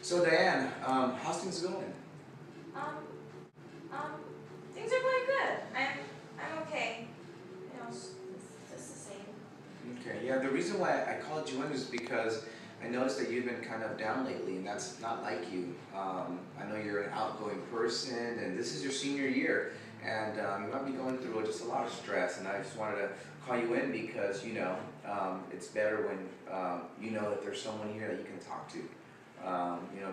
So Diane, how's things going? Um, um, Things are going good. I'm okay. It's just the same. Okay, yeah, the reason why I called you in is because I noticed that you've been kind of down lately, and that's not like you. I know you're an outgoing person, and this is your senior year, and you might be going through just a lot of stress, and I just wanted to call you in because, it's better when you know that there's someone here that you can talk to.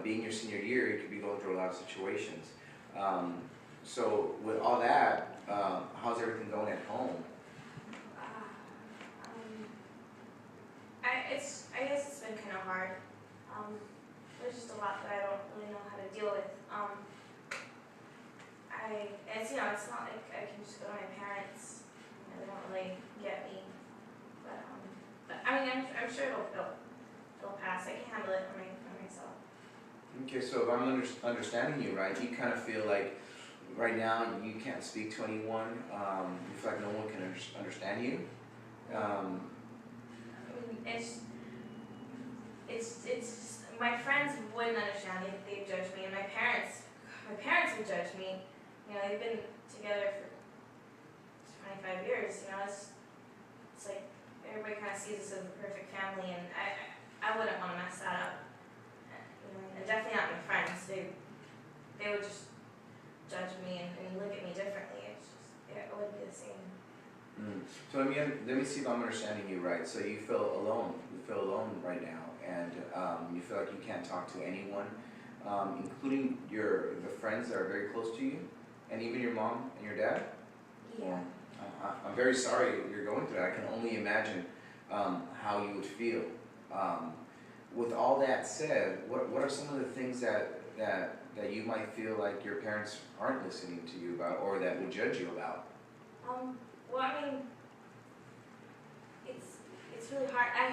Being your senior year, you could be going through a lot of situations. Um, so with all that, how's everything going at home? Uh, um, I guess it's been kind of hard. Um, there's just a lot that I don't really know how to deal with. It's not like I can just go to my parents. They don't really get me. But I mean, I'm sure it'll pass. I can handle it for myself. Okay, so if I'm understanding you right, you kind of feel like right now you can't speak to anyone. You feel like no one can understand you. Um, I mean, it's just, my friends wouldn't understand it. They'd judge me, and my parents would judge me. They've been together for 25 years. It's like everybody kind of sees us as the perfect family, and I wouldn't want to mess that up. And definitely not my friends. They would just judge me and look at me differently. It wouldn't be the same. so let me see if I'm understanding you right. So you feel alone. You feel alone right now, and you feel like you can't talk to anyone, including the friends that are very close to you, and even your mom and your dad. Yeah. I'm very sorry you're going through that. I can only imagine how you would feel. Um, with all that said, what are some of the things that you might feel like your parents aren't listening to you about, or that would judge you about? Well, I mean, it's really hard. I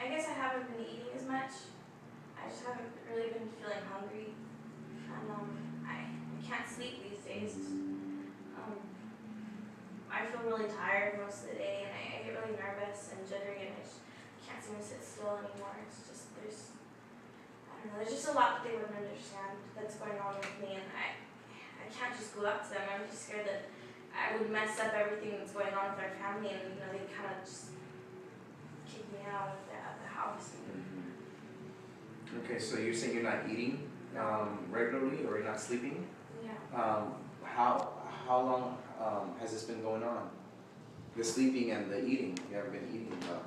guess I haven't been eating as much. I just haven't really been feeling hungry, and I can't sleep these days. Um, I feel really tired most of the day, and I get really nervous and jittery, and I just can't seem to sit still anymore. It's just I don't know. There's just a lot that they wouldn't understand that's going on with me, and I can't just go up to them. I'm just scared that I would mess up everything that's going on with our family, and they kind of just kick me out of the house. Okay, so you're saying you're not eating regularly, or you're not sleeping? Yeah. How long has this been going on? The sleeping and the eating. You haven't been eating well.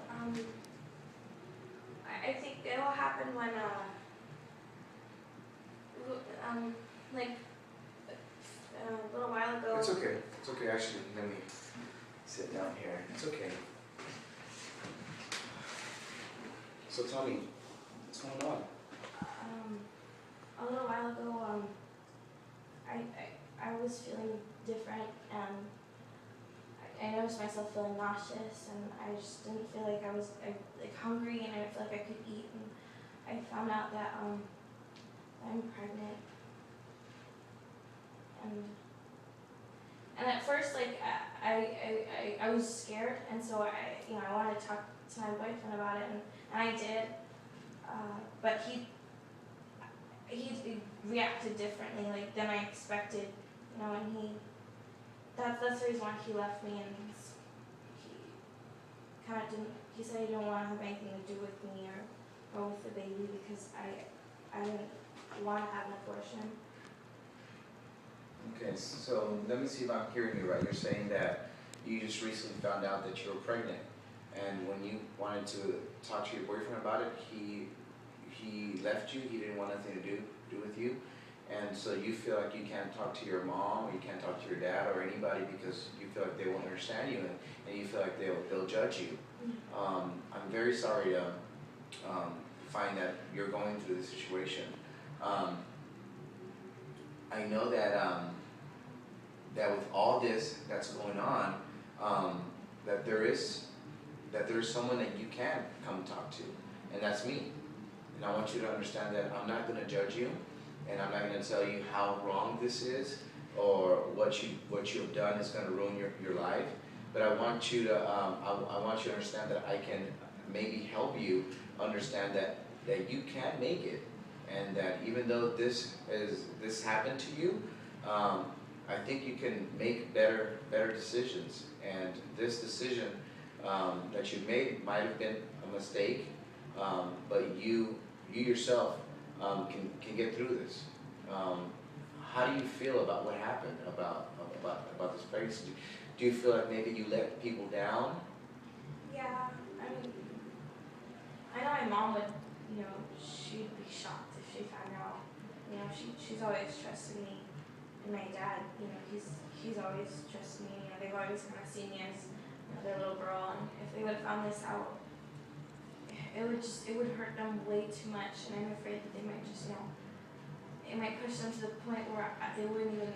I think it all happened when like a little while ago. It's okay. It's okay. Actually, let me sit down here. It's okay. So tell me, what's going on? A little while ago, I was feeling different, and I noticed myself feeling nauseous, and I just didn't feel like I was hungry, and I didn't feel like I could eat, and I found out that I'm pregnant, and at first, like, I was scared, and so I wanted to talk to my boyfriend about it, and I did, but he reacted differently, like, than I expected, and that's the reason why he left me, and he kind of didn't. He said he didn't want to have anything to do with me or with the baby because I didn't want to have an abortion. Okay, so let me see if I'm hearing you right. You're saying that you just recently found out that you were pregnant, and when you wanted to talk to your boyfriend about it, he left you. He didn't want nothing to do with you, and so you feel like you can't talk to your mom, or you can't talk to your dad, or anybody because you feel like they won't understand you, and you feel like they'll judge you. I'm very sorry to find that you're going through this situation. I know that with all this that's going on, that there is someone that you can come talk to, and that's me. And I want you to understand that I'm not going to judge you, and I'm not going to tell you how wrong this is, or what you have done is going to ruin your life. But I want you to understand that I can maybe help you understand that you can make it. and that even though this happened to you, I think you can make better decisions. And this decision that you made might have been a mistake, but you yourself can get through this. Um, how do you feel about what happened about this pregnancy? Do you feel like maybe you let people down? Yeah, I mean, I know my mom would, she'd be shocked if she found out. She's always trusted me, and my dad, he's always trusted me. They've always kind of seen me as, their little girl, and if they would have found this out, it would hurt them way too much, and I'm afraid that they might just, it might push them to the point where they wouldn't even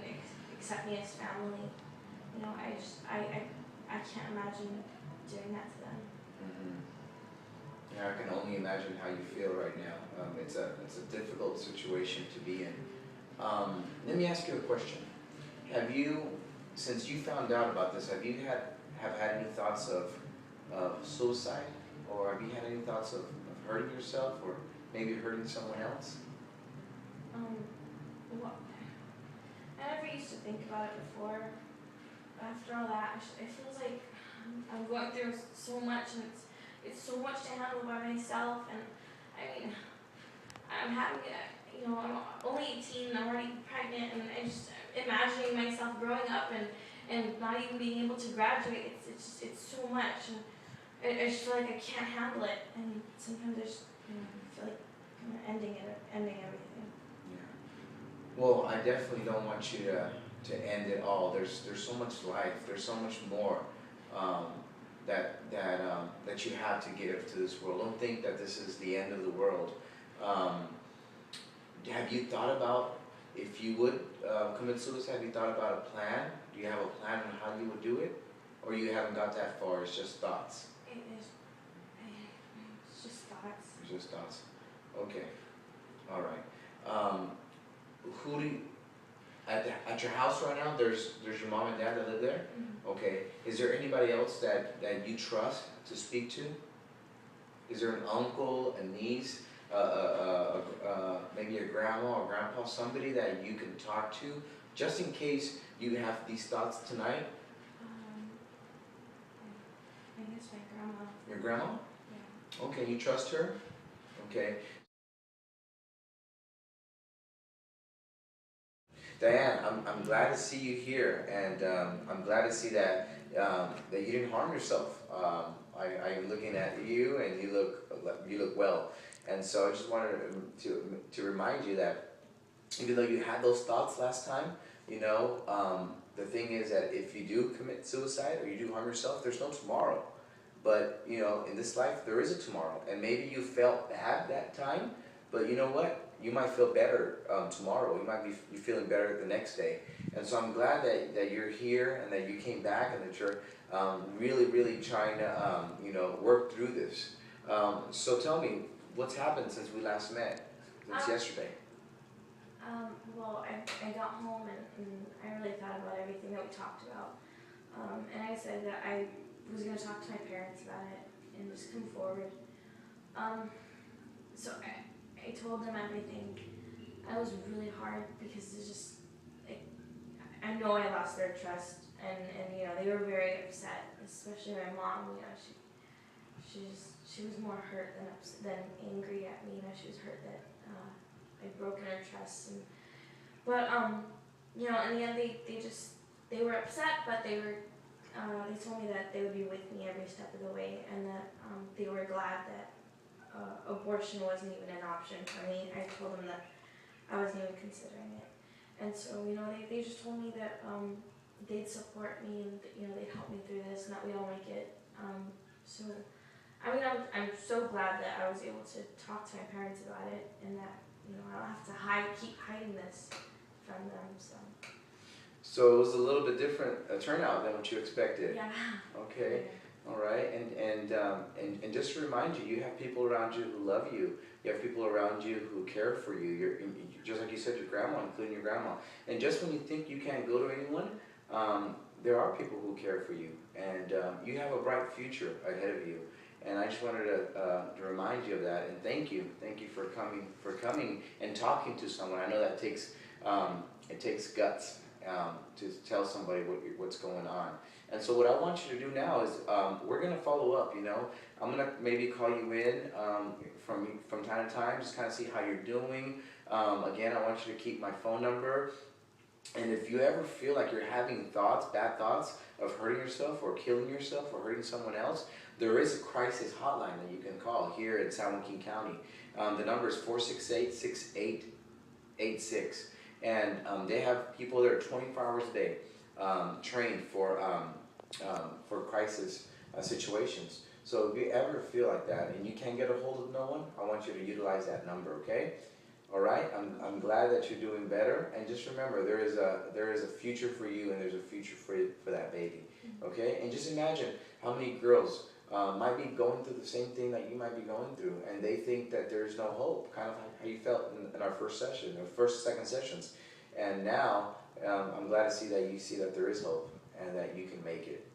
accept me as family. I can't imagine doing that to them. Hmm. Yeah, I can only imagine how you feel right now. It's a difficult situation to be in. Let me ask you a question. Have you, since you found out about this, have you had any thoughts of suicide, or have you had any thoughts of hurting yourself, or maybe hurting someone else? Well, I never used to think about it before. But after all that, it feels like I'm going through so much, and it's so much to handle by myself. And I mean, I'm having I'm only 18, I'm already pregnant, and I just imagining myself growing up and not even being able to graduate. It's so much, and I just feel like I can't handle it. And sometimes I just feel like kind of ending everything. Yeah. Well, I definitely don't want you to end it all. There's so much life. There's so much more um, that you have to give to this world. Don't think that this is the end of the world. Um, have you thought about if you would commit suicide? Have you thought about a plan? Do you have a plan on how you would do it, or you haven't got that far? It's just thoughts. It's just thoughts. It's just thoughts. Okay. All right. Who do you, at your house right now? There's your mom and dad that live there. Mm-hmm. Okay. Is there anybody else that you trust to speak to? Is there an uncle, a niece, maybe a grandma or grandpa, somebody that you can talk to, just in case you have these thoughts tonight? I guess my grandma. Your grandma? Yeah. Okay, you trust her? Okay. Diane, I'm glad to see you here, and I'm glad to see that that you didn't harm yourself. I'm looking at you, and you look well, and so I just wanted to remind you that even though you had those thoughts last time, the thing is that if you do commit suicide or you do harm yourself, there's no tomorrow. But in this life there is a tomorrow, and maybe you felt bad that time, but you know what? You might feel better tomorrow. You might be feeling better the next day. And so I'm glad that you're here and that you came back and that you're really trying to work through this. So tell me, what's happened since we last met, since yesterday? Well, I got home and I really thought about everything that we talked about. And I said that I was going to talk to my parents about it and just come forward. So I told them everything. It was really hard because it's just, I know I lost their trust, and they were very upset, especially my mom. She was more hurt than angry at me. She was hurt that I'd broken her trust. But in the end they were upset, but they told me that they would be with me every step of the way, and that they were glad that abortion wasn't even an option for me. I told them that I wasn't even considering it. And so, they just told me that they'd support me, and they'd help me through this, and that we'd all make it. So, I'm so glad that I was able to talk to my parents about it, and that, I don't have to keep hiding this from them, so. So it was a little bit different turnout than what you expected. Yeah. Okay. Yeah. All right. And just to remind you, you have people around you who love you. You have people around you who care for you. You're just like you said, your grandma, including your grandma. And just when you think you can't go to anyone, there are people who care for you, and you have a bright future ahead of you. And I just wanted to remind you of that, and thank you for coming and talking to someone. I know that takes it takes guts to tell somebody what's going on. And so what I want you to do now is we're gonna follow up. You know, I'm gonna maybe call you in from time to time, just kind of see how you're doing. Again, I want you to keep my phone number. And if you ever feel like you're having thoughts, bad thoughts of hurting yourself or killing yourself or hurting someone else, there is a crisis hotline that you can call here in San Joaquin County. The number is 468-6886. And they have people there 24 hours a day trained for crisis situations. So if you ever feel like that and you can't get a hold of no one, I want you to utilize that number, okay? All right, I'm glad that you're doing better, and just remember there is a future for you, and there's a future for that baby, okay? And just imagine how many girls might be going through the same thing that you might be going through, and they think that there's no hope, kind of how you felt in our first session, our second sessions, and now I'm glad to see that you see that there is hope and that you can make it.